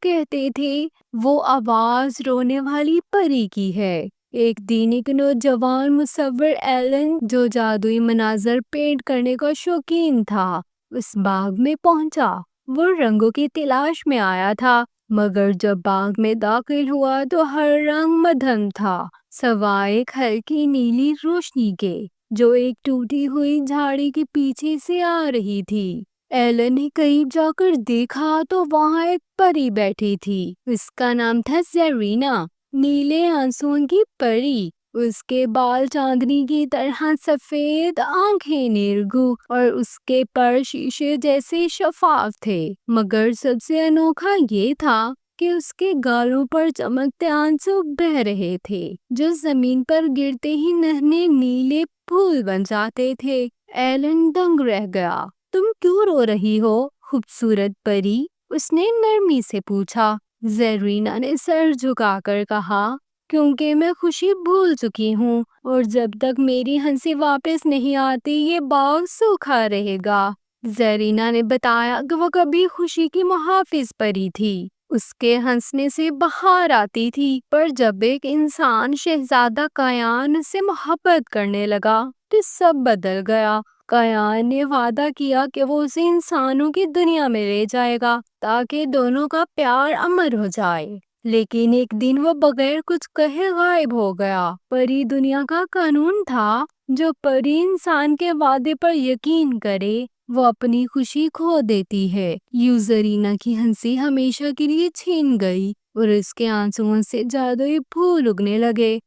کہتے تھے وہ آواز رونے والی پری کی ہے۔ ایک دن ایک نوجوان مصور ایلن جو جادوئی مناظر پینٹ کرنے کا شوقین تھا اس باغ میں پہنچا۔ وہ رنگوں کی تلاش میں آیا تھا، مگر جب باغ میں داخل ہوا تو ہر رنگ مدھم تھا سوائے ایک ہلکی نیلی روشنی کے جو ایک ٹوٹی ہوئی جھاڑی کے پیچھے سے آ رہی تھی۔ ایلن نے قریب جا کر دیکھا تو وہاں ایک پری بیٹھی تھی۔ اس کا نام تھا زیرینا، نیلے آنسوؤں کی پری۔ اس کے بال چاندنی کی طرح سفید، آنکھیں نیرگو اور اس کے پر شیشے جیسے شفاف تھے۔ مگر سب سے انوکھا یہ تھا کہ اس کے گالوں پر چمکتے آنسو بہہ رہے تھے جو زمین پر گرتے ہی ننھے نیلے پھول بن جاتے تھے۔ ایلن دنگ رہ گیا۔ تم کیوں رو رہی ہو خوبصورت پری؟ اس نے نرمی سے پوچھا۔ زیرینا نے سر جھکا کر کہا، کیونکہ میں خوشی بھول چکی ہوں اور جب تک میری ہنسی واپس نہیں آتی یہ باغ سوکھا رہے گا۔ زیرینا نے بتایا کہ وہ کبھی خوشی کی محافظ پری تھی۔ اس کے ہنسنے سے بہار آتی تھی، پر جب ایک انسان شہزادہ کایان اس سے محبت کرنے لگا تو سب بدل گیا۔ کایان نے وعدہ کیا کہ وہ اسے انسانوں کی دنیا میں لے جائے گا تاکہ دونوں کا پیار امر ہو جائے، لیکن ایک دن وہ بغیر کچھ کہے غائب ہو گیا۔ پری دنیا کا قانون تھا، جو پری انسان کے وعدے پر یقین کرے وہ اپنی خوشی کھو دیتی ہے۔ زیرینا کی ہنسی ہمیشہ کے لیے چھن گئی اور اس کے آنسوؤں سے جادوئی پھول اگنے لگے۔